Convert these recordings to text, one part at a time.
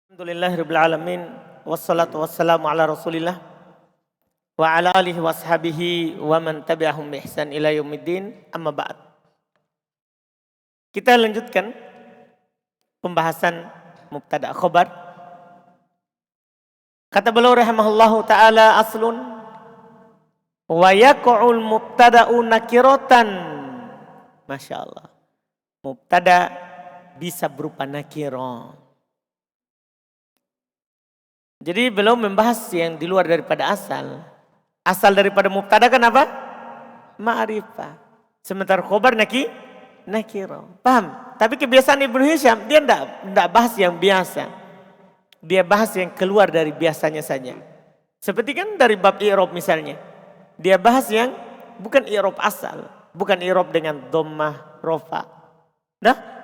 Alhamdulillahirabbil alamin wassalatu wassalamu ala Rasulillah wa ala alihi washabihi wa man tabi'ahum bi ihsan ila yaumiddin amma ba'd. Kita lanjutkan pembahasan mubtada khobar. Kata beliau rahimahullahu taala aslun wa yaqul mubtada'u nakiratan. Masyaallah. Mubtada bisa berupa nakirah. Jadi belum membahas yang di luar daripada asal. Asal daripada mubtada kan apa? Ma'rifah. Sementara khobar nakirah. Paham? Tapi kebiasaan Ibnu Hisham dia tidak bahas yang biasa. Dia bahas yang keluar dari biasanya saja. Seperti kan dari bab i'rab misalnya. Dia bahas yang bukan i'rab asal. Bukan i'rab dengan dhammah, rofa.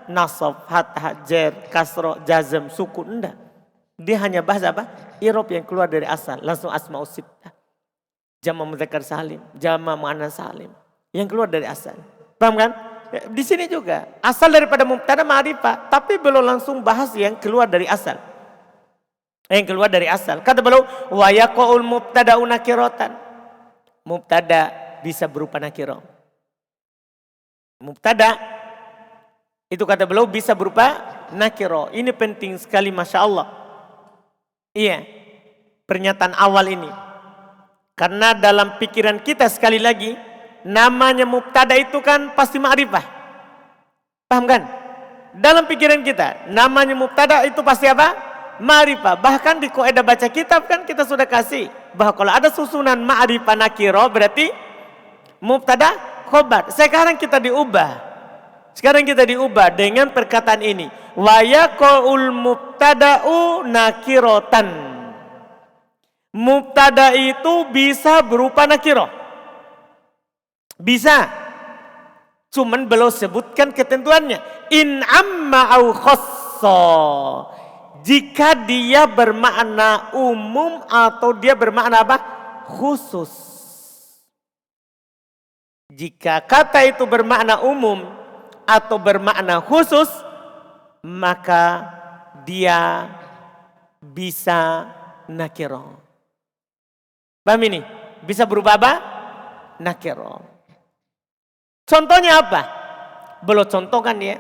Nasab, fathah, jar, kasrah, jazm, sukun. Enggak. Dia hanya bahas apa? I'rab yang keluar dari asal. Langsung asma'us sittah. Jama' mudzakkar salim. Jama' muannas salim. Yang keluar dari asal. Paham kan? Di sini juga. Asal daripada mubtada ma'rifah. Tapi belum langsung bahas yang keluar dari asal. Yang keluar dari asal. Kata beliau. Wa yaqa'ul mubtada'u nakiratan. Mubtada bisa berupa nakirah. Mubtada. Itu kata beliau bisa berupa nakirah. Ini penting sekali Masya Allah. Iya, pernyataan awal ini. Karena dalam pikiran kita sekali lagi, namanya mubtada itu kan pasti ma'rifah. Paham kan? Dalam pikiran kita, namanya mubtada itu pasti apa? Ma'rifah. Bahkan di kaidah baca kitab kan kita sudah kasih. Bahwa kalau ada susunan ma'rifah nakirah berarti mubtada khobar. Sekarang kita diubah. Dengan perkataan ini. Wa yaqul mubtada'u nakiratan. Mubtada itu bisa berupa nakirah. Bisa. Cuman belum sebutkan ketentuannya. In amma au khassa. Jika dia bermakna umum atau dia bermakna apa? Khusus. Jika kata itu bermakna umum atau bermakna khusus, maka dia bisa nakirah. Paham ini? Bisa berubah apa? Nakirah. Contohnya apa? Belum contohkan ya.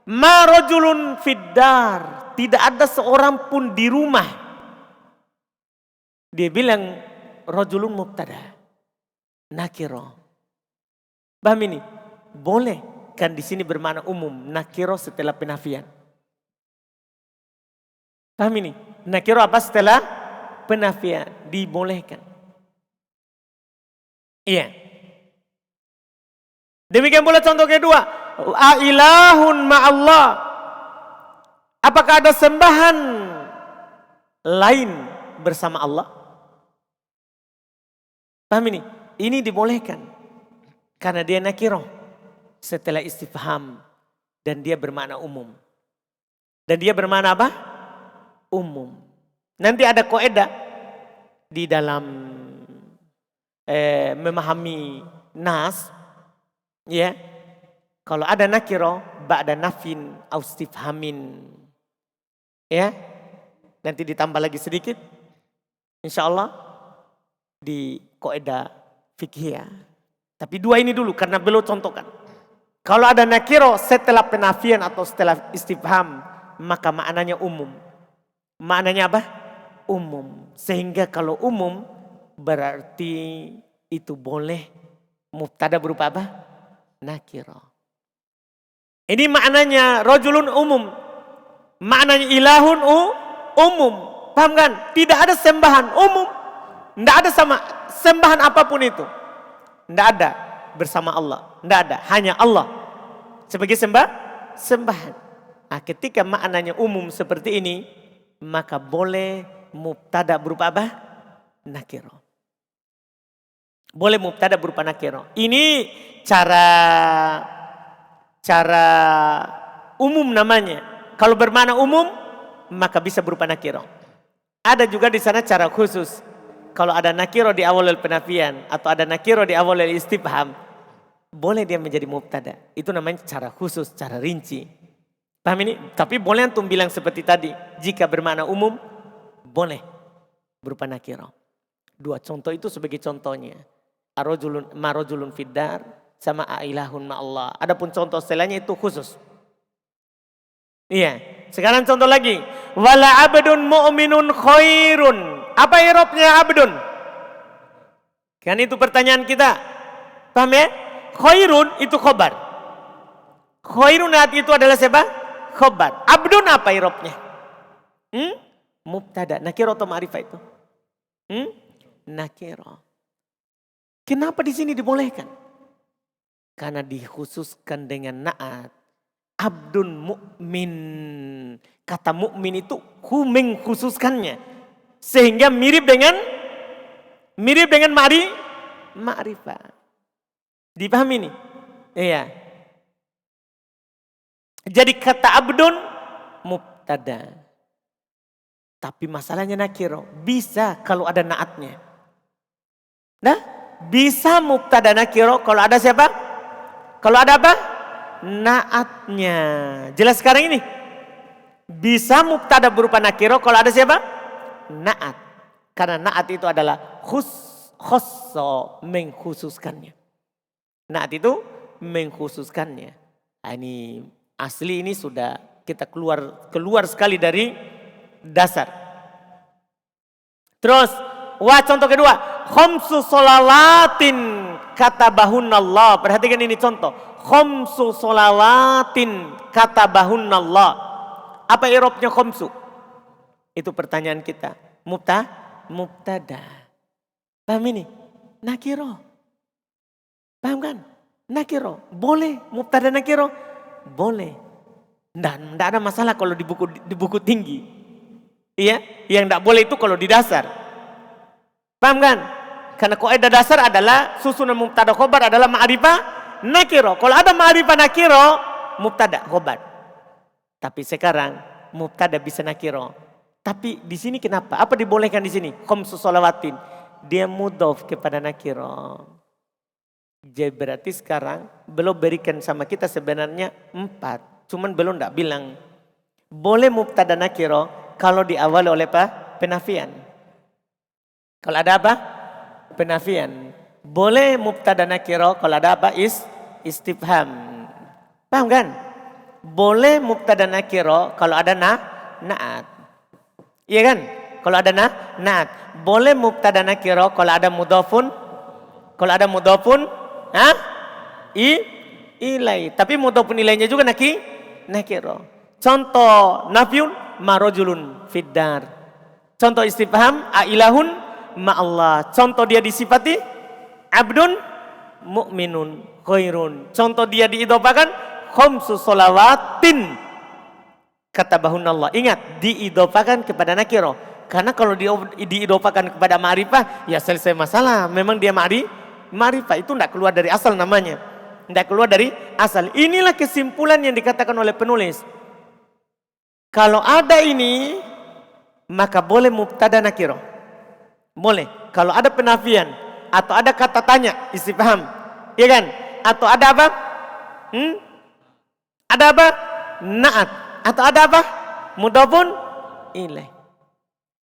Ma rajulun fiddar. Tidak ada seorang pun di rumah. Dia bilang rajulun mubtada. Nakirah. Paham ini? Boleh. Kan di sini bermakna umum. Nakirah setelah penafian. Paham ini? Nakirah apa setelah penafian? Dibolehkan. Iya. Demikian pula contoh kedua. Ailahun ma'allah. Apakah ada sembahan lain bersama Allah? Paham ini? Ini dibolehkan. Karena dia nakirah. Setelah istifham. Dan dia bermakna umum. Dan dia bermakna apa? Umum. Nanti ada kaidah di dalam memahami nas. Ya. Kalau ada nakirah. Ba'da nafin au istifhamin. Ya. Nanti ditambah lagi sedikit. InsyaAllah. Di kaidah fiqhiyah. Tapi dua ini dulu. Karena belum contohkan. Kalau ada nakirah setelah penafian atau setelah istifham, maka maknanya umum. Maknanya apa? Umum. Sehingga kalau umum berarti itu boleh mubtada berupa apa? Nakirah. Ini maknanya rajulun umum. Maknanya ilahun umum. Paham kan? Tidak ada sembahan umum. Tidak ada sama sembahan apapun itu. Tidak ada. Bersama Allah. Tidak ada. Hanya Allah. Sebagai sembahan. Nah, ketika maknanya umum seperti ini. Maka boleh mubtada berupa apa? Nakirah. Boleh mubtada berupa nakirah. Ini cara umum namanya. Kalau bermakna umum. Maka bisa berupa nakirah. Ada juga di sana cara khusus. Kalau ada nakirah di awal penafian atau ada nakirah di awal istifham, boleh dia menjadi mubtada. Itu namanya cara khusus, cara rinci. Paham ini? Tapi boleh antum bilang seperti tadi. Jika bermakna umum, boleh berupa nakirah. 2 contoh itu sebagai contohnya. Marojulun fiddar sama ailahun ma'allah. Adapun contoh setelahnya itu khusus. Iya. Sekarang contoh lagi. Wala abdun mu'minun khairun. Apa i'rabnya abdun? Kan itu pertanyaan kita. Paham ya? Khairun itu khobar. Khairun itu adalah siapa? Khobar. Abdun apa i'rabnya? Mubtada. Nakirah atau ma'rifah itu? Nakirah. Kenapa di sini dibolehkan? Karena dikhususkan dengan na'at. Abdun mu'min. Kata mu'min itu mengkhususkannya. Sehingga mirip dengan ma'rifah. Dipahami ini? Iya. Jadi kata abdun mubtada. Tapi masalahnya nakirah. Bisa kalau ada na'atnya. Nah, bisa mubtada nakirah kalau ada siapa? Kalau ada apa? Na'atnya. Jelas sekarang ini? Bisa mubtada berupa nakirah kalau ada siapa? Na'at. Karena na'at itu adalah khosso, mengkhususkannya. Na'at itu mengkhususkannya. Nah, ini asli ini sudah kita keluar sekali dari dasar. Terus, contoh kedua. Khamsu sholawatin katabahunallah. Perhatikan ini contoh. Khamsu sholawatin katabahunallah. Apa i'rabnya khamsu? Itu pertanyaan kita. Mubtada. Paham ini? Nakirah. Paham kan? Nakirah. Boleh. Mubtada nakirah. Boleh. Dan tidak ada masalah kalau di buku tinggi. Iya. Yang tidak boleh itu kalau di dasar. Paham kan? Karena kaidah dasar adalah susunan mubtada khobar adalah ma'rifah nakirah. Kalau ada ma'rifah nakirah, mubtada khobar. Tapi sekarang mubtada bisa nakirah. Tapi di sini kenapa? Apa dibolehkan di sini? Khamsu sholawatin. Dia mudhof kepada nakirah. Jadi berarti sekarang belum berikan sama kita sebenarnya 4. Cuman belum tidak bilang. Boleh mubtada nakirah kalau diawali oleh apa? Penafian. Kalau ada apa? Penafian. Boleh mubtada nakirah kalau ada apa? Istifham. Paham kan? Boleh mubtada nakirah kalau ada na'at. Iya kan? Kalau ada na'at. Boleh mubtada nakirah kalau ada mudhofun. Kalau ada mudhofun, ilai. Tapi mudhofun ilainya juga nakirah. Contoh nafyun marojulun fiddar. Contoh istifham ailahun ma'allah. Contoh dia disifati abdun mu'minun khairun. Contoh dia diidhofakan khamsu sholawatin katabahunallah. Ingat, diidhofakan kepada nakirah. Karena kalau diidhofakan kepada ma'rifah, ya selesai masalah. Memang dia ma'rifah itu tidak keluar dari asal namanya. Tidak keluar dari asal. Inilah kesimpulan yang dikatakan oleh penulis. Kalau ada ini, maka boleh mubtada nakirah. Boleh. Kalau ada penafian atau ada kata tanya, istifham, ya kan? Atau ada apa? Ada apa? Na'at. Atau ada apa? Mudhofun ilaih.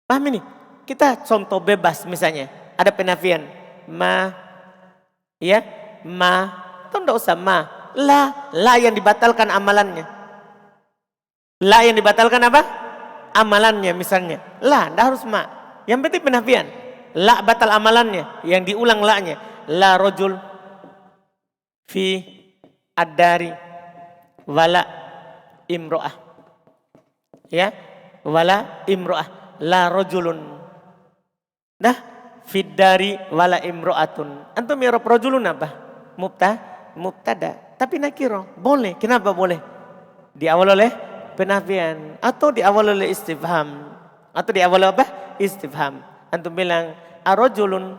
Paham ini? Kita contoh bebas misalnya. Ada penafian. Ma. Ya. Ma. Itu tidak usah ma. La yang dibatalkan amalannya. La yang dibatalkan apa? Amalannya misalnya. La, tidak harus ma. Yang penting penafian. La batal amalannya. Yang diulang la-nya. La rojul fi ad-dari wala imro'ah. Ya. Wala imro'ah. La rojulun. Dah. Fid dari wala imro'atun. Antum i'rab rojulun apa? Mubtada. Tapi nakirah. Boleh. Kenapa boleh? Diawal oleh penafian. Atau diawal oleh istifham. Atau diawal apa? Istifham. Antum bilang arojulun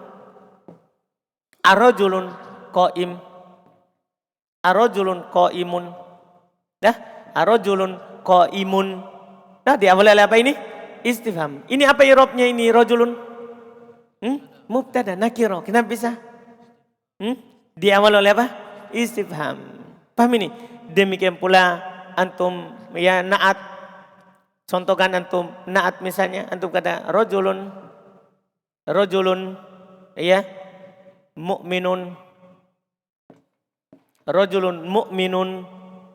qaim. Arojulun qaimun. Dah, arojulun qaimun. Dah, diawali oleh apa ini? Istifham. Ini apa i'rabnya ini rojulun? Mubtada nakirah. Kenapa bisa? Diawali oleh apa? Istifham. Paham ini? Demikian pula antum ya naat. Contohkan antum naat misalnya antum kata rajulun ya mu'minun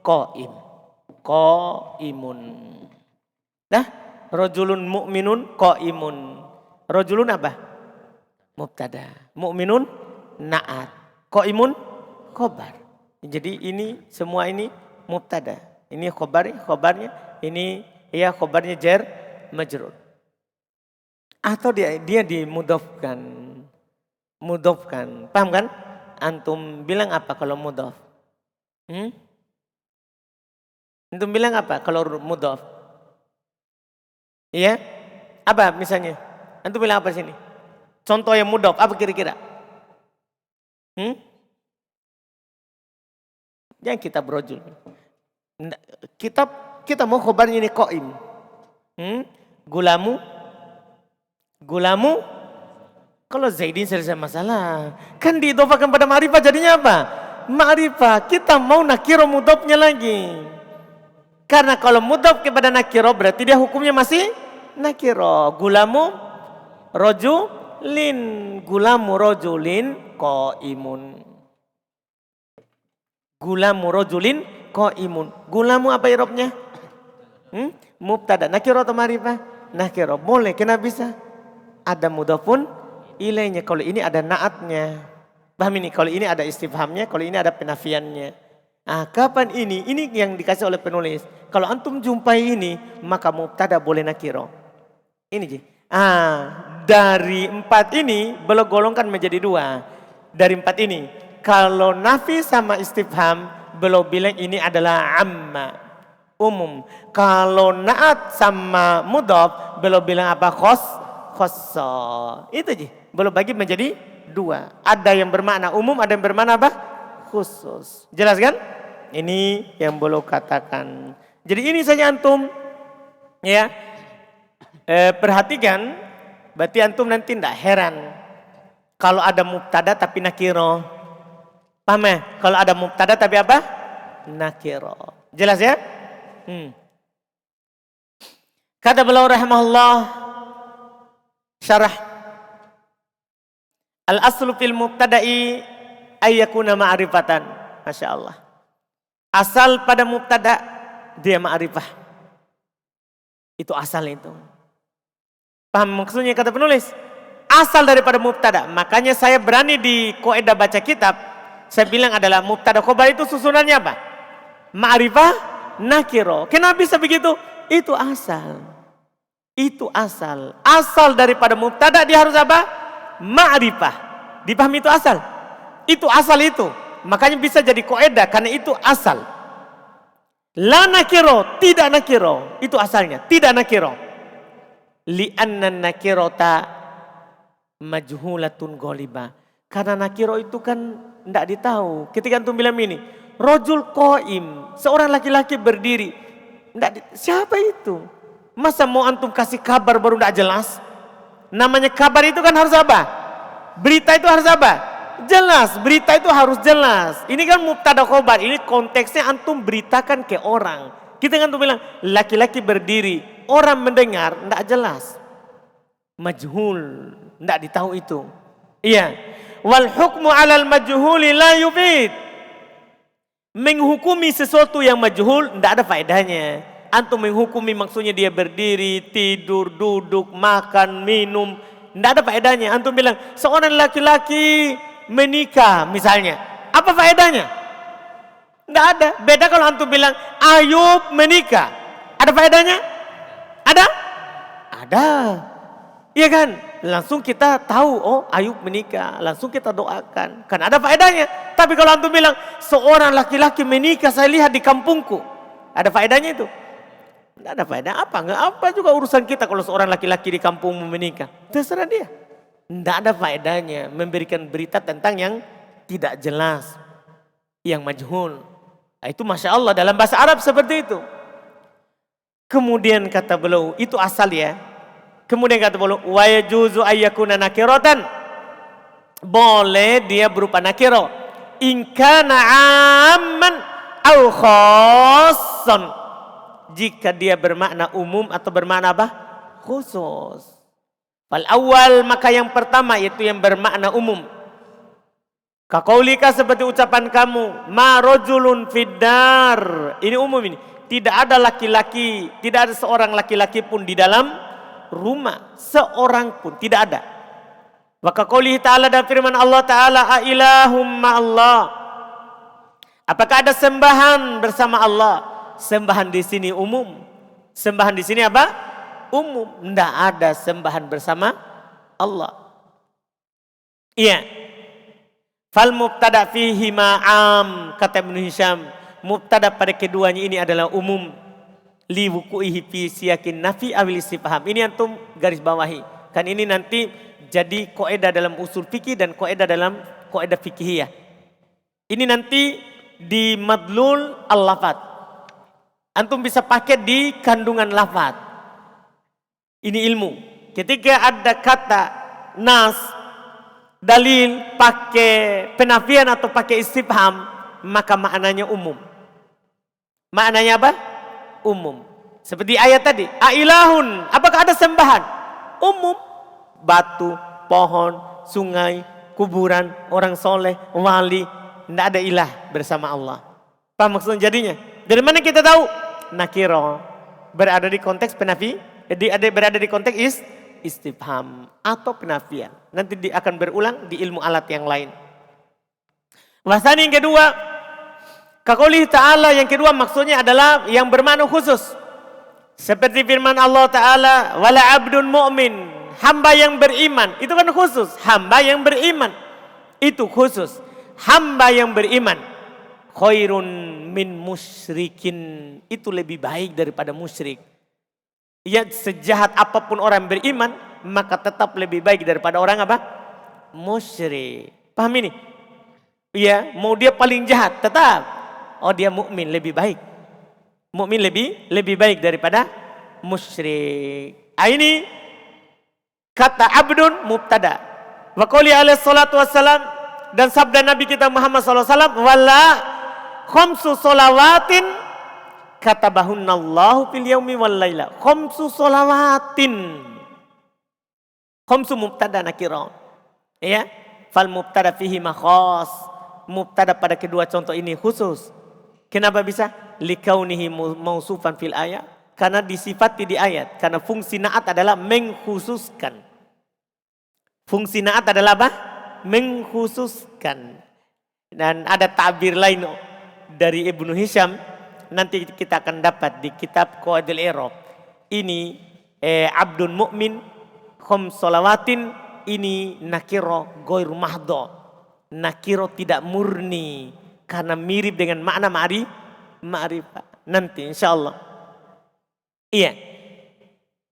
qaimun. Nah, rajulun mu'minun qaimun. Rajulun apa? Mubtada. Mu'minun naat. Qaimun khobar. Jadi ini semua ini mubtada. Ini khobarnya, ini ya khobarnya jar majrur. Atau dia dimudhafkan. Mudhafkan. Paham kan? Antum bilang apa kalau mudhaf? Antum bilang apa kalau mudhaf? Iya? Apa misalnya? Antum bilang apa sini? Contoh yang mudhaf apa kira-kira? Jangan kita brojul. Kita mau khobarnya ini qaim. Gulamu. Kalau Zaidin selesai masalah. Kan diidhofakan pada ma'rifah jadinya apa? Ma'rifah. Kita mau nakiro mudhafnya lagi. Karena kalau mudhaf kepada nakiro berarti dia hukumnya masih nakiro. Gulamu rajulin qaimun. Gulamu apa irobnya? Mubtada. Nakiro atau ma'rifah? Nakiro. Boleh. Kenapa bisa? Ada mudhafun ilainya. Kalau ini ada naatnya. Paham ini? Kalau ini ada istifhamnya. Kalau ini ada penafiannya. Kapan ini? Ini yang dikasih oleh penulis. Kalau antum jumpai ini, maka mubtada boleh nakiro. Ini je. Dari 4 ini belum golongkan menjadi 2. Dari 4 ini. Kalau nafi sama istifham belum bilang ini adalah amma. Umum. Kalau naat sama mudhaf belum bilang apa khossa. Itu aja. Belum bagi menjadi 2. Ada yang bermakna umum, ada yang bermakna apa? Khusus. Jelas kan? Ini yang belum katakan. Jadi ini saja antum ya. Perhatikan, berarti antum nanti tidak heran kalau ada mubtada tapi nakiro. Paham ya? Kalau ada mubtada tapi apa? Nakiro. Jelas ya? Kata beliau rahimahullah syarah al-aslu fil mubtada'i ayyakuna ma'rifatan. Masya Allah. Asal pada mubtada dia ma'rifah. Itu asal itu. Paham maksudnya kata penulis? Asal daripada mubtada. Makanya saya berani di kaidah baca kitab. Saya bilang adalah mubtada khobar itu susunannya apa? Ma'rifah nakiro. Kenapa bisa begitu? Itu asal. Itu asal. Asal daripada mubtada dia harus apa? Ma'rifah. Dipahami itu asal? Itu asal itu. Makanya bisa jadi kaidah karena itu asal. La nakiro, tidak nakiro. Itu asalnya, tidak nakiro. Li'anna nakirota majhulatun ghalibah. Karena nakiro itu kan tidak ditahu. Ketika antum bilang ini, rajul qaim, seorang laki-laki berdiri. Siapa itu? Masa mau antum kasih kabar baru tidak jelas? Namanya kabar itu kan harus apa? Berita itu harus apa? Jelas, berita itu harus jelas. Ini kan mubtada khobar, ini konteksnya antum beritakan ke orang. Kita kan antum bilang laki-laki berdiri, orang mendengar tidak jelas. Majhul, tidak ditahu itu. Iya. Wal hukmu 'alal majhuli la yufid. Menghukumi sesuatu yang majhul tidak ada faedahnya. Antum menghukumi maksudnya dia berdiri, tidur, duduk, makan, minum, tidak ada faedahnya. Antum bilang seorang laki-laki menikah misalnya. Apa faedahnya? Tidak ada. Beda kalau antum bilang Ayub menikah. Ada faedahnya? Ada? Ada. Iya kan? Langsung kita tahu, oh Ayub menikah. Langsung kita doakan. Kan ada faedahnya. Tapi kalau antum bilang seorang laki-laki menikah saya lihat di kampungku. Ada faedahnya itu? Tidak ada faedah. Apa juga urusan kita kalau seorang laki-laki di kampungmu menikah. Terserah dia. Tidak ada faedahnya memberikan berita tentang yang tidak jelas. Yang majhul. Nah, itu Masya Allah dalam bahasa Arab seperti itu. Kemudian kata beliau, itu asal ya. Kemudian kata beliau, wa yajuzu ayyakuna nakiratan. Boleh dia berupa nakiro. In kana amman au khassan. jika dia bermakna umum atau bermakna apa? Khusus. Fal awal, maka yang pertama yaitu yang bermakna umum. Kaqaulika, seperti ucapan kamu, ma rajulun fiddar. Ini umum ini. Tidak ada laki-laki, tidak ada seorang laki-laki pun di dalam rumah. Seorang pun tidak ada. Wa kaqaulihi ta'ala, dan firman Allah Ta'ala, a ilahum ma'allah. Apakah ada sembahan bersama Allah? Sembahan di sini umum. Sembahan di sini apa? Umum. Tidak ada sembahan bersama Allah. Iya. Fal mubtada fihi ma'am, kata Ibnu Hisham. Mubtada pada keduanya ini adalah umum. Li wuku'ihi fi siyakin nafi awil istifham. Ini antum garis bawahi. Kan ini nanti jadi kaidah dalam usul fikih dan kaidah dalam kaidah fikihiyah. Ini nanti di madlul al-lafat. Antum bisa pakai di kandungan lafat. Ini ilmu. Ketika ada kata nas, dalil pakai penafian atau pakai istifham, maka maknanya umum. Maknanya apa? Umum. Seperti ayat tadi, ailahun, apakah ada sembahan? Umum. Batu, pohon, sungai, kuburan, orang soleh, wali, tidak ada ilah bersama Allah. Paham maksudnya jadinya? Dari mana kita tahu? Nakiro berada di konteks penafi, berada di konteks istifham atau penafian. Nanti akan berulang di ilmu alat yang lain. Wasani yang kedua, kaqaulihi ta'ala, yang kedua maksudnya adalah yang bermakna khusus. Seperti firman Allah Ta'ala, wala abdun mu'min, hamba yang beriman. Itu kan khusus, hamba yang beriman. Itu khusus, hamba yang beriman. Khairun min musyrikin, itu lebih baik daripada musyrik. Ya, sejahat apapun orang beriman, maka tetap lebih baik daripada orang apa? Musyrik. Paham ini? Iya, mau dia paling jahat tetap, oh dia mukmin lebih baik. Mukmin lebih baik daripada musyrik. Ini kata abdun mubtada. Wa qouli alaihi salatu wassalam, dan sabda Nabi kita Muhammad sallallahu alaihi wasallam, wala khamsu sholawatin katabahunallahu fil yaumi wal laila. Khamsu sholawatin. Khamsu mubtada nakira. Ya, fal mubtada fihi makhas. Mubtada pada kedua contoh ini khusus. Kenapa bisa? Likaunihi mausufan fil ayat. Karena disifati di ayat. Karena fungsi na'at adalah mengkhususkan. Fungsi na'at adalah apa? Mengkhususkan. Dan ada tabir lain dari Ibnu Hisham. Nanti kita akan dapat di kitab Qawaidul I'rab. Ini abdun mu'min khom solawatin. Ini nakiro goir mahdo. Nakiro tidak murni. Karena mirip dengan makna ma'rifah. Nanti insya Allah. Iya.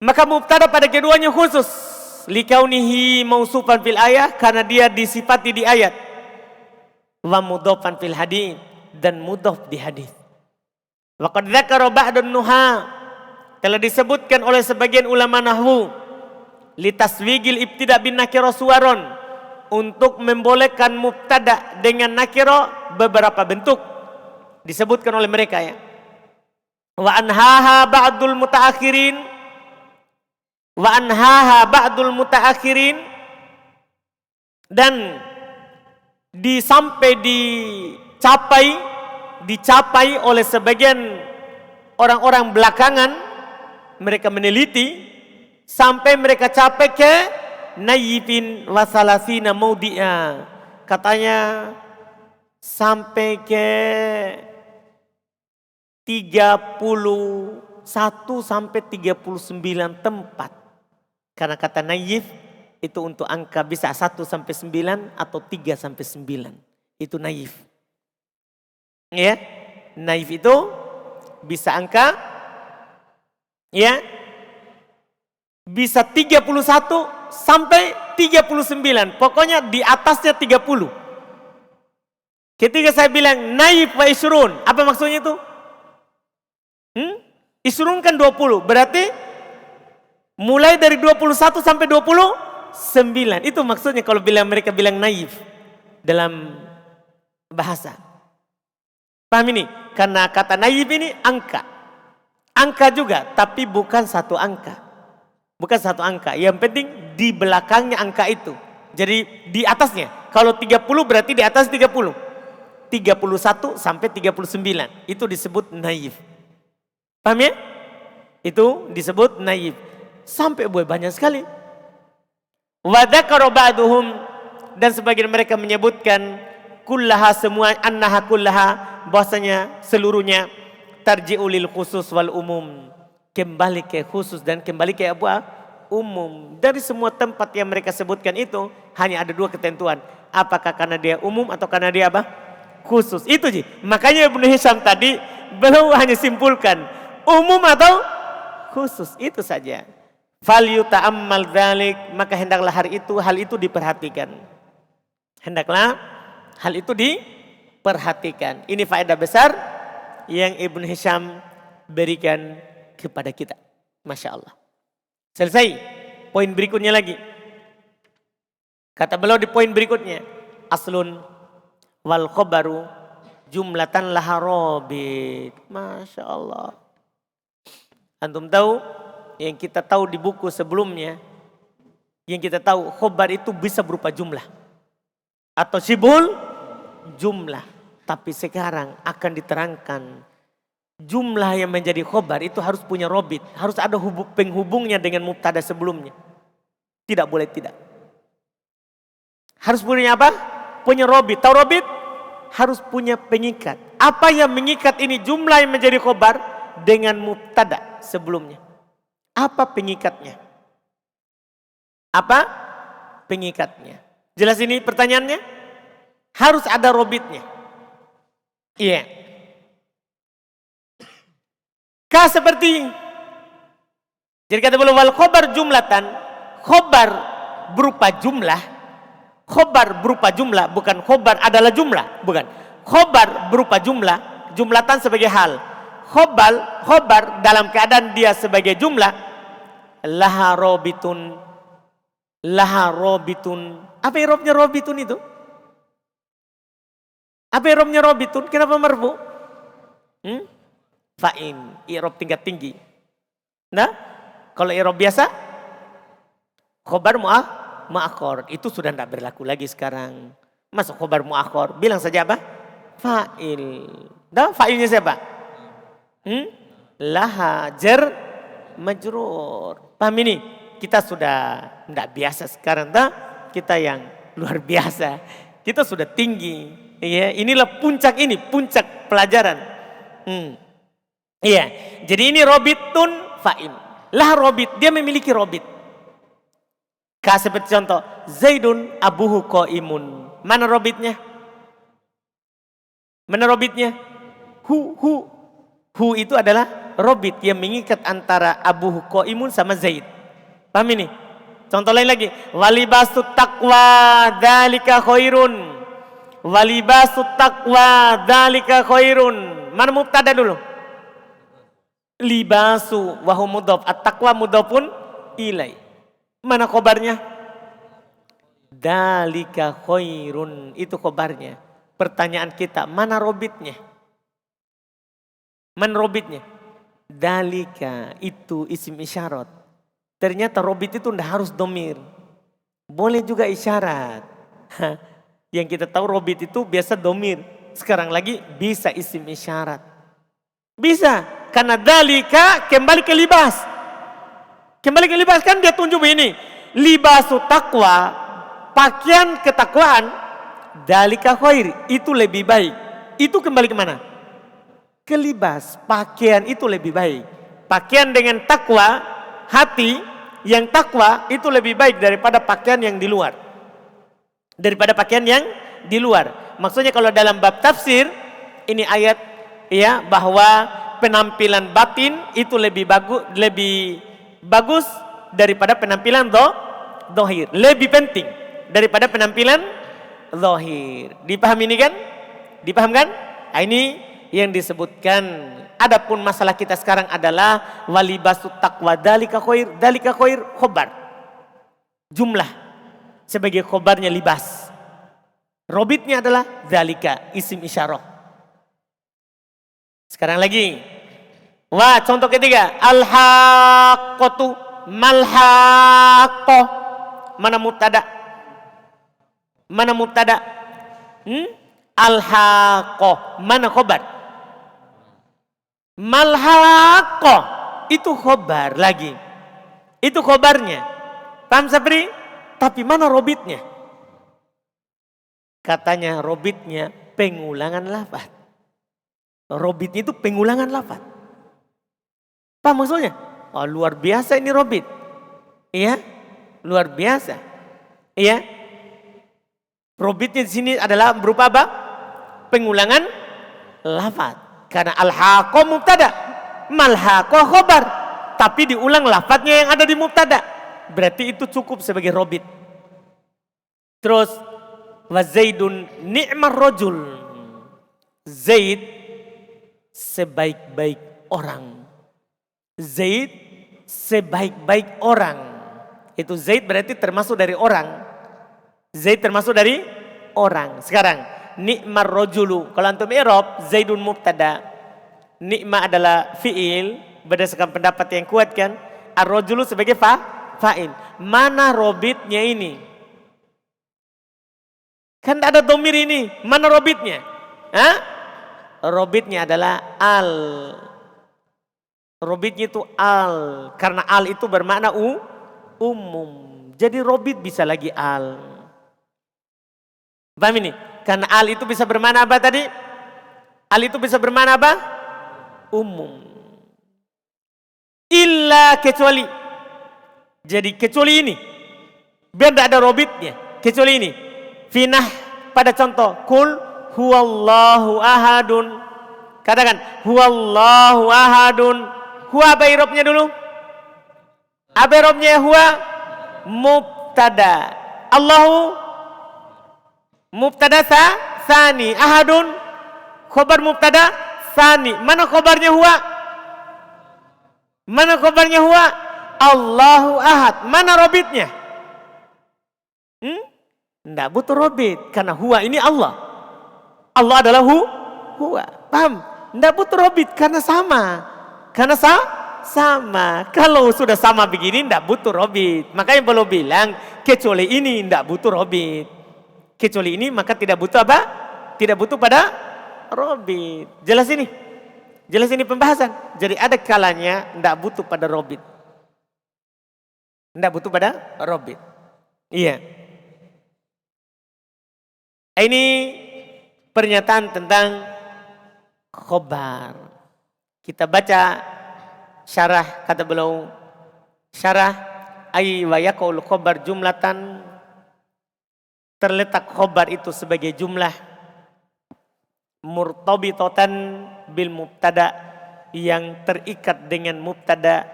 Maka mubtada pada keduanya khusus. Likaunihi mausufan fil ayat. Karena dia disifati di ayat. Wa mudhofan fil hadis. Dan mudhof di hadis. Wa qad dzakara ba'dun nuha. Telah disebutkan oleh sebagian ulama nahwu. Litaswigil ibtida bin nakiro suwaron. Untuk membolehkan mubtada dengan nakiro beberapa bentuk. Disebutkan oleh mereka ya. Wa anhaha ba'dul mutaakhirin. Wa anhaha ba'dul mutaakhirin. Dan dicapai oleh sebagian orang-orang belakangan. Mereka meneliti sampai mereka capai ke nayyifin wasalasina maudi'a. Katanya sampai ke 31 sampai 39 tempat. Karena kata nayyif itu untuk angka bisa 1 sampai 9 atau 3 sampai 9. Itu nayyif. Ya, nayyif itu bisa angka ya bisa 31 sampai 39. Pokoknya di atasnya 30. Ketika saya bilang naif wa isrun, apa maksudnya itu? Isrun kan 20. Berarti mulai dari 21 sampai 29. Itu maksudnya kalau mereka bilang naif dalam bahasa. Paham ini? Karena kata naif ini angka. Angka juga, tapi bukan satu angka. Bukan satu angka. Yang penting di belakangnya angka itu. Jadi di atasnya. Kalau 30 berarti di atas 30. 31 sampai 39. Itu disebut naif. Paham ya? Itu disebut naif. Sampai banyak sekali. Wa dzakara ba'duhum, dan sebagian mereka menyebutkan kullaha, semua, annaha kullaha, bahwasanya seluruhnya tarji'u lil khusus wal umum, kembali ke khusus dan kembali ke apa? Umum. Dari semua tempat yang mereka sebutkan itu hanya ada dua ketentuan, apakah karena dia umum atau karena dia apa? Khusus. Itu sih. Makanya Ibnu Hisham tadi belum hanya simpulkan umum atau khusus, itu saja. Fal yuta'ammal dzalik, maka hendaklah hal itu diperhatikan. Hendaklah hal itu diperhatikan. Ini faedah besar yang Ibnu Hisham berikan kepada kita. Masya Allah. Selesai. Poin berikutnya lagi. Kata beliau di poin berikutnya. Aslun wal khobaru jumlatan laha robit. Masya Allah. Antum tahu, yang kita tahu di buku sebelumnya, yang kita tahu khobar itu bisa berupa jumlah. Atau sibul jumlah. Tapi sekarang akan diterangkan jumlah yang menjadi khobar itu harus punya robit. Harus ada penghubungnya dengan mubtada sebelumnya. Tidak boleh tidak. Harus punya apa? Punya robit. Tahu robit? Harus punya pengikat. Apa yang mengikat ini jumlah yang menjadi khobar dengan mubtada sebelumnya? Apa pengikatnya? Apa pengikatnya? Jelas ini pertanyaannya? Harus ada robitnya. Iya. Kah seperti, jadi kata beliau wal khobar jumlatan, khobar berupa jumlah, khobar berupa jumlah, bukan khobar adalah jumlah, bukan. Khobar berupa jumlah, jumlatan sebagai hal. Khobar dalam keadaan dia sebagai jumlah, laha robitun. Apa irobnya robitun itu? Apa irobnya robitun? Kenapa marfu? Fa'in, irob tingkat tinggi. Nah, kalau irob biasa, khobar mu'akhor, itu sudah tidak berlaku lagi sekarang. Masuk khobar mu'akhor, bilang saja apa? Fa'il. Nah, fa'ilnya siapa? Laha jar majrur. Paham ini? Kita sudah tidak biasa sekarang, kita yang luar biasa. Kita sudah tinggi. Ya, inilah puncak pelajaran. Iya. Jadi ini robitun fa'il. Lah robit, dia memiliki robit. Seperti contoh, Zaidun abuhu qaimun. Mana robitnya? Mana robitnya? Hu itu adalah robit yang mengikat antara abuhu qaimun sama Zaid. Paham ini? Contoh lain lagi, walibasut taqwa dzalika khairun. Walibasut taqwa dzalika khairun. Mana mubtada dulu? Libasu wa huwa mudhaf, at-taqwa mudhafun ilai. Mana khobarnya? Dzalika khairun, itu khobarnya. Pertanyaan kita, mana robitnya? Mana robitnya? Dzalika itu isim isyarat. Ternyata robit itu tidak harus domir. Boleh juga isyarat. Yang kita tahu robit itu biasa domir. Sekarang lagi bisa isim isyarat. Bisa. Karena dalika kembali ke libas. Kembali ke libas kan dia tunjuk ini. Libasu taqwa. Pakaian ketakwaan. Dalika khair. Itu lebih baik. Itu kembali kemana? Ke libas. Pakaian itu lebih baik. Pakaian dengan takwa. Hati yang takwa itu lebih baik daripada pakaian yang di luar. Daripada pakaian yang di luar. Maksudnya kalau dalam bab tafsir ini ayat ya bahwa penampilan batin itu lebih bagus daripada penampilan zahir. Lebih penting daripada penampilan zahir. Dipahami ini kan? Dipahamkan? Nah, ini yang disebutkan. Adapun masalah kita sekarang adalah walibasut taqwa dzalika khair khobar. Jumlah sebagai khobarnya libas. Robitnya adalah dzalika isim isyarah. Sekarang lagi Wah, contoh ketiga, al-haqqatu mal-haqqah. Mana mubtada? Mana mubtada? Al-haqqah. Mana khobar? Mal-haqqah. Itu khobar lagi. Itu khobarnya. Paham Sabri? Tapi mana robitnya? Katanya robitnya pengulangan lafaz. Robitnya itu pengulangan lafaz. Paham maksudnya? Oh, luar biasa ini robit. Iya, luar biasa. Iya. Robitnya di sini adalah berupa apa? Pengulangan lafaz. Karena al-haqqah mubtada, mal-haqqah khobar. Tapi diulang lafaznya yang ada di mubtada. Berarti itu cukup sebagai robit. Terus wa Zaidun ni'mar rajul. Zaid sebaik-baik orang. Zaid sebaik-baik orang. Itu Zaid berarti termasuk dari orang. Zaid termasuk dari orang. Sekarang ni'mar rajulu. Kalau antum i'rab Zaidun mubtada. Ni'ma adalah fi'il berdasarkan pendapat yang kuat kan. Ar-rajulu sebagai fa'il. Mana robitnya ini? Kan tidak ada domir ini. Mana robitnya? Hah? Robitnya adalah al. Robitnya itu al. Karena al itu bermakna umum. Jadi robit bisa lagi al. Paham ini? Karena al itu bisa bermakna apa tadi? Al itu bisa bermakna apa? Umum. Illa kecuali. Jadi kecuali ini. Biar tidak ada robitnya. Kecuali ini. Finah pada contoh. Kul huwallahu ahadun. Katakan huwallahu ahadun. Huwa apa irobnya dulu? Apa irobnya huwa? Mubtada. Allahu mubtada sani. Ahadun khobar mubtada sani. Mana khobarnya huwa? Mana khobarnya huwa? Allahu ahad. Mana robitnya? Tidak butuh robit. Karena huwa ini Allah. Allah adalah huwa. Paham? Tidak butuh robit karena sama. Karena sama. Kalau sudah sama begini tidak butuh robit. Makanya belum bilang kecuali ini tidak butuh robit. Kecuali ini maka tidak butuh apa? Tidak butuh pada robit. Jelas ini? Jelas ini pembahasan. Jadi ada kalanya tidak butuh pada robit. Tidak butuh pada robit. Iya. Ini pernyataan tentang khobar. Kita baca syarah kata beliau. Syarah ay wa yaqul khobar jumlatan. Terletak khobar itu sebagai jumlah murtabitatan bil mubtada yang terikat dengan mubtada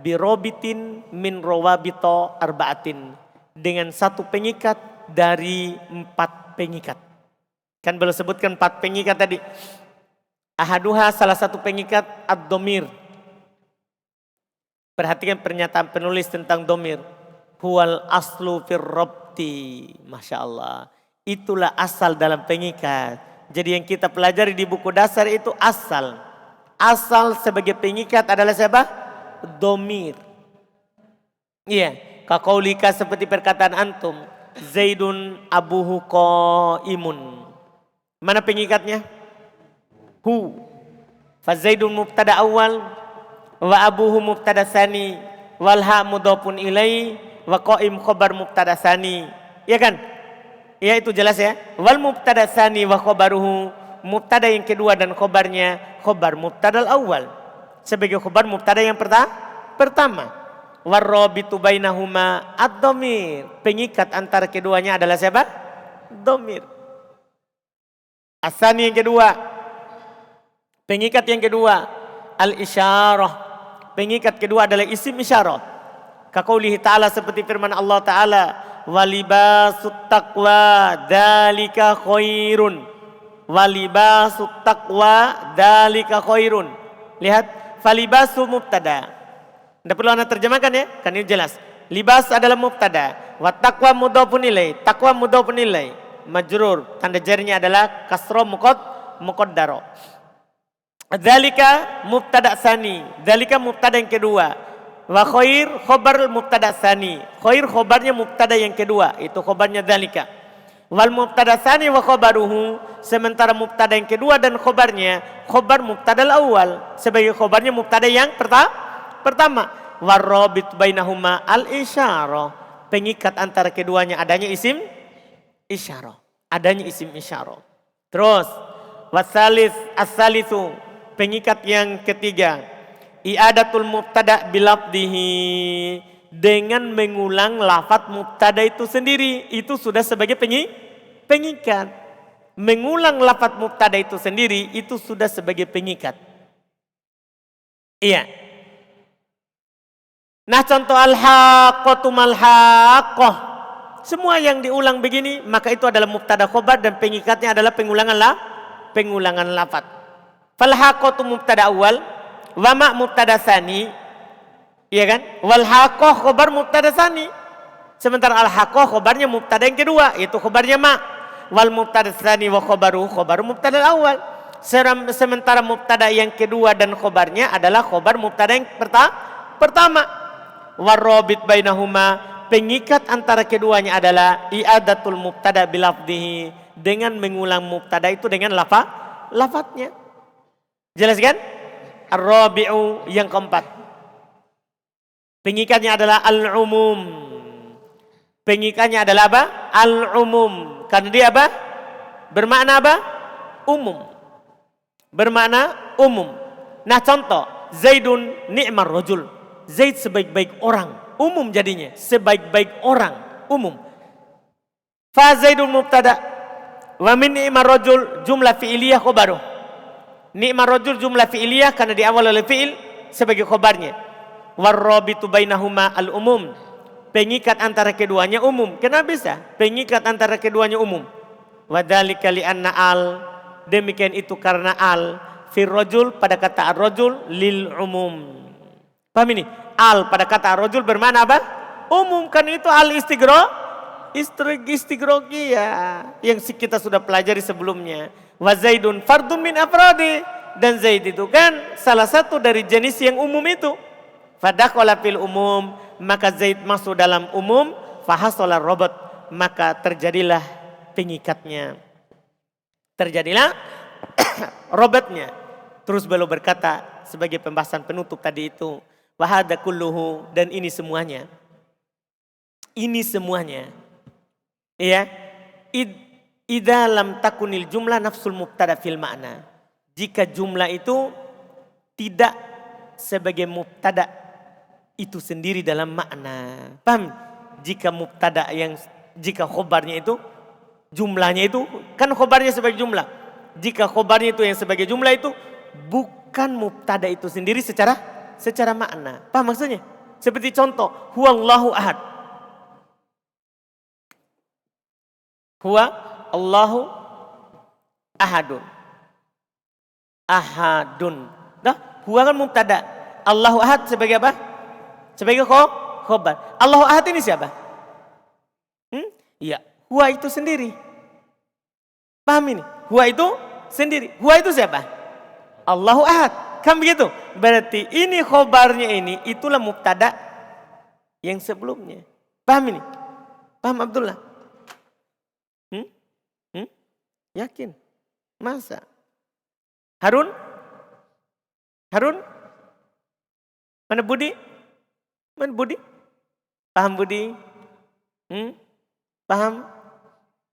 birobitin min rawabito arbaatin dengan satu pengikat dari 4 pengikat. Kan belum sebutkan 4 pengikat tadi. Ahaduha salah satu pengikat ad-domir. Perhatikan pernyataan penulis tentang domir. Huwal aslu fir robti. Masya Allah. Itulah asal dalam pengikat. Jadi yang kita pelajari di buku dasar itu asal. Asal sebagai pengikat adalah siapa? Domir. Iya. Kaqaulika seperti perkataan antum. Zaidun abuhu qaimun. Mana pengikatnya? Hu. Fa Zaidun mubtada awal wa abuhu mubtada tsani wal ha mudhafun ilai wa qaim khabar mubtada tsani. Iya kan? Ya itu jelas ya. Wal mubtada tsani wa khabaruhu mubtada yang kedua dan khabarnya khabar mubtada awal sebagai khabar mubtada yang pertama. Warrabitu bainahuma ad-dhamir. Pengikat antara keduanya adalah siapa? Dhamir. Asani yang kedua. Pengikat yang kedua al-isyarah. Pengikat kedua adalah isim isyarah. Kaqaulihi ta'ala seperti firman Allah Ta'ala, walibasut taqwa dzalika khairun. Walibasut taqwa dzalika khairun. Lihat, falibasu mubtada. Tidak perlu anda terjemahkan ya, kan ini jelas. Libas adalah mubtada, wa taqwa mudhafun ilai. Taqwa mudhafun ilai, majrur. Tanda jarnya adalah kasra muqaddaro. Dzalika mubtada tsani. Dzalika mubtada yang kedua. Wa khair khabar mubtada tsani. Khair khabarnya mubtada yang kedua, itu khabarnya dzalika. Wal mubtada tsani wa khabaruhu, sementara mubtada yang kedua dan khabarnya khabar mubtada al-awwal sebagai khabarnya mubtada yang pertama. Warabit bainahuma al-isyarah, pengikat antara keduanya adanya isim isyarah, adanya isim isyarah. Terus wasalis as-salisu, pengikat yang ketiga, i'adatul mubtada bilafdihi, dengan mengulang lafaz mubtada itu sendiri, itu sudah sebagai pengikat. Mengulang lafaz mubtada itu sendiri itu sudah sebagai pengikat. Iya. Nah, contoh al-haqqatu mal-haqqah, semua yang diulang begini maka itu adalah mubtada khobar dan pengikatnya adalah pengulangan lafaz. Fal haqqatu mubtada awal, wa ma mubtada tsani. Iya kan? Wal haqqah khobar mubtada tsani. Sementara al haqqah khobarnya mubtada yang kedua, itu khobarnya ma. Wal mubtada tsani wa khobaru mubtada awal. Sementara mubtada yang kedua dan khobarnya adalah khobar mubtada yang pertama. Warabit bainahuma, pengikat antara keduanya adalah i'adatul mubtada bilafdihi, dengan mengulang mubtada itu dengan lafadznya. Jelas kan? Ar-rabi'u, yang keempat, pengikatnya adalah al-umum. Pengikatnya adalah apa? Al-umum. Karena dia apa? Bermakna apa? Umum. Bermakna umum. Nah, contoh, Zaidun ni'mar rajul. Zaid sebaik-baik orang. Umum jadinya. Sebaik-baik orang. Umum. Fa Zaidun mubtada. Wa min ni'mar rajul jumlah fi'iliyah khobaruh. Ni'mar rajul jumlah fi'iliyah karena diawal oleh fi'il sebagai khobarnya. Warrabitu bainahuma al-umum, pengikat antara keduanya umum. Kenapa bisa? Pengikat antara keduanya umum. Wadzalika li'anna al, demikian itu karena al fir rajul pada kata ar-rajul lil umum. Paham ini? Al pada kata ar-rajul bermakna apa? Umum, kan itu al istigrogiyah yang kita sudah pelajari sebelumnya. Wa Zaidun fardun min afradi, dan Zaid itu kan salah satu dari jenis yang umum itu. Fadakhala fil umum, maka Zaid masuk dalam umum. Fahasola robot, maka terjadilah pengikatnya, terjadilah robotnya. Terus beliau berkata sebagai pembahasan penutup tadi itu, wahada kulluhu, dan ini semuanya, ya, idza lam takunil jumlah nafsul mubtada fil makna, jika jumlah itu tidak sebagai mubtada itu sendiri dalam makna. Paham? Jika khobarnya itu jumlahnya itu kan khobarnya sebagai jumlah. Jika khobarnya itu yang sebagai jumlah itu bukan mubtada itu sendiri secara makna. Paham maksudnya? Seperti contoh, huwallahu ahad. Huwa Allahu ahadun. Ahadun. Dah, huwa kan mubtada. Allahu ahad sebagai apa? Sebagai khobar. Allahu ahad ini siapa? Iya, huwa itu sendiri. Paham ini? Huwa itu sendiri. Huwa itu siapa? Allahu ahad. Kan begitu? Berarti ini khobarnya ini itulah mubtada yang sebelumnya. Paham ini? Paham Abdullah? Yakin? Masa? Harun? Mana Budi? Paham Budi? Paham?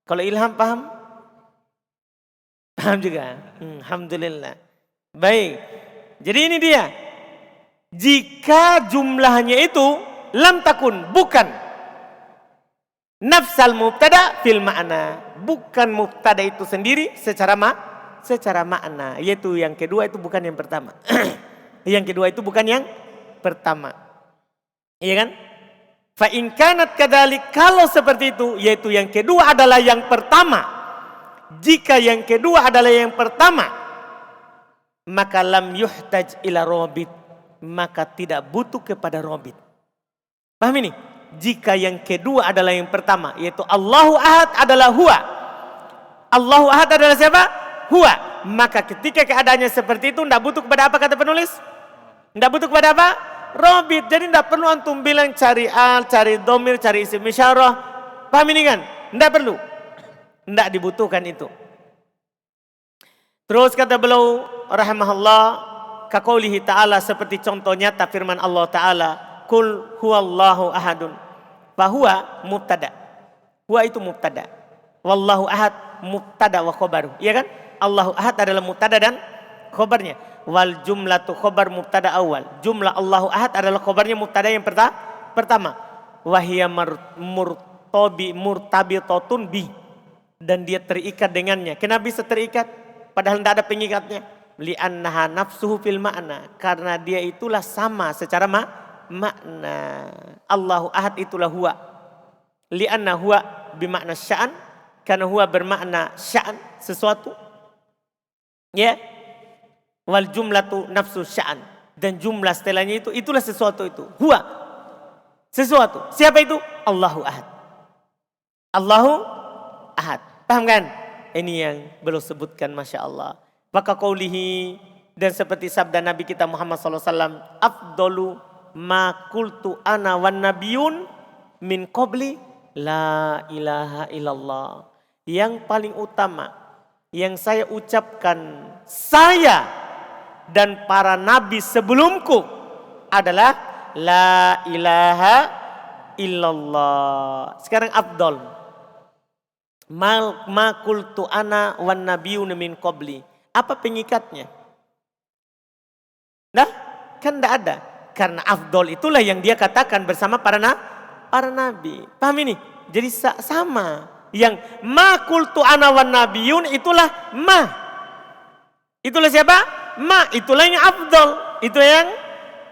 Kalau Ilham paham? Paham juga? Alhamdulillah. Baik. Jadi ini dia. Jika jumlahnya itu lam takun, bukan nafsal mubtada fil ma'na, bukan mubtada itu sendiri secara makna, yaitu yang kedua itu bukan yang pertama. Yang kedua itu bukan yang pertama. Iya kan? Fa in kanat kadzalik, kalau seperti itu, yaitu yang kedua adalah yang pertama. Jika yang kedua adalah yang pertama, maka lam yuhtaj ila robit, maka tidak butuh kepada robit. Paham ini? Jika yang kedua adalah yang pertama, yaitu Allahu ahad adalah huwa. Allahu ahad adalah siapa? huwa. Maka ketika keadaannya seperti itu, tidak butuh kepada apa kata penulis? Tidak butuh kepada apa? Robit. Jadi tidak perlu antum bilang cari al, cari domir, cari isim isyarah. Paham ini kan? Tidak perlu. Tidak dibutuhkan itu. Terus kata beliau rahimahullah, kaqaulihi ta'ala, seperti contoh nyata firman Allah Ta'ala, Qul huwallahu ahadun. Fahuwa mubtada. Huwa itu mubtada. Wallahu ahad mubtada wa khobaru. Iya kan? Allahu ahad adalah mubtada dan khobarnya. Wal jumlatu khobar mubtada awal. Jumlah Allahu ahad adalah khobarnya mubtada yang pertama. Wahiyya murtabitatun bi. Dan dia terikat dengannya. Kenapa bisa terikat? Padahal tidak ada pengikatnya. Li'annaha nafsuhu fil ma'na. Karena dia itulah sama secara makna. Allahu ahad itulah huwa. Li'anna huwa bimakna sya'an. Karena huwa bermakna sya'an, sesuatu. Ya. Wal jumlatu nafsu sya'an. Dan jumlah setelahnya itu, itulah sesuatu itu. Huwa. Sesuatu. Siapa itu? Allahu ahad. Allahu ahad. Paham kan? Ini yang belum sebutkan, Masya Allah. Maka qaulihi, dan seperti sabda Nabi kita Muhammad SAW. Afdolu ma qultu ana wan nabiyun min qabli la ilaha illallah. Yang paling utama yang saya ucapkan, saya dan para nabi sebelumku adalah la ilaha illallah. Sekarang afdol. Ma qultu ana wan nabiyun min qabli. Apa pengikatnya? Nah, kan tidak ada. Karena afdol itulah yang dia katakan bersama para nabi. Paham ini? Jadi sama. Yang ma qultu ana wan nabiyun itulah ma. Itulah siapa? Ma. Itulah yang afdol. Itu yang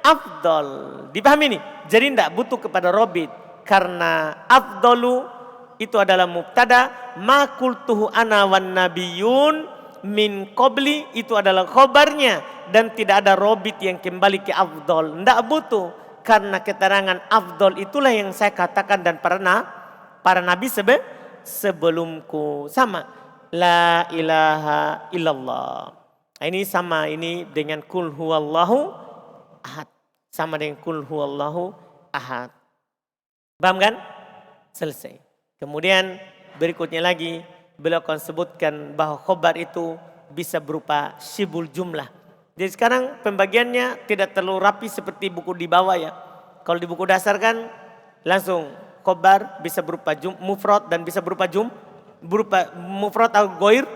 afdol. Dipahami ini? Jadi tidak butuh kepada robit. Karena afdolu itu adalah mubtada. Ma qultuhu ana wan nabiyun min qabli itu adalah khobarnya. Dan tidak ada robit yang kembali ke afdol. Tidak butuh. Karena keterangan afdol itulah yang saya katakan dan para nabi sebelumku. Sama. La ilaha illallah. Ini sama ini dengan kul huwallahu ahad. Sama dengan kul huwallahu ahad. Paham kan? Selesai. Kemudian berikutnya lagi beliau akan sebutkan bahwa khobar itu bisa berupa syibul jumlah. Jadi sekarang pembagiannya tidak terlalu rapi seperti buku di bawah ya. Kalau di buku dasar kan langsung khobar bisa berupa mufrad dan bisa berupa berupa mufrad atau goir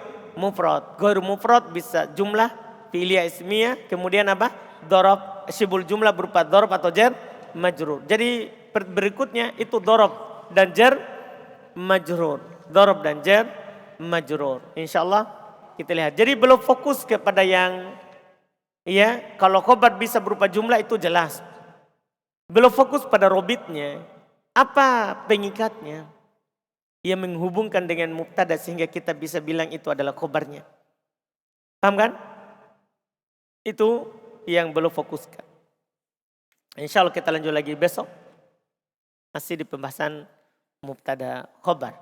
mufrad. Goir mufrad bisa jumlah fi'liyah ismiyah, kemudian apa? Dorob, syibul jumlah berupa dorob atau jar majrur. Jadi berikutnya itu dorob dan jar majrur. Dorob dan jar majrur. InsyaAllah kita lihat. Jadi belum fokus kepada yang ya, kalau khobar bisa berupa jumlah itu jelas. Belum fokus pada robitnya. Apa pengikatnya? Yang menghubungkan dengan mubtada sehingga kita bisa bilang itu adalah khobarnya. Paham kan? Itu yang belum fokuskan. InsyaAllah kita lanjut lagi besok. Masih di pembahasan mubtada khobar.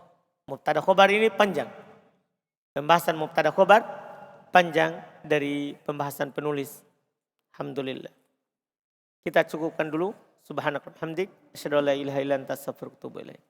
Mubtada khobar ini panjang. Pembahasan mubtada khobar panjang dari pembahasan penulis. Alhamdulillah. Kita cukupkan dulu. Subhanakallahumma hamdik. Asyhadu an la ilaha illa anta astaghfiruka wa atubu ilaik.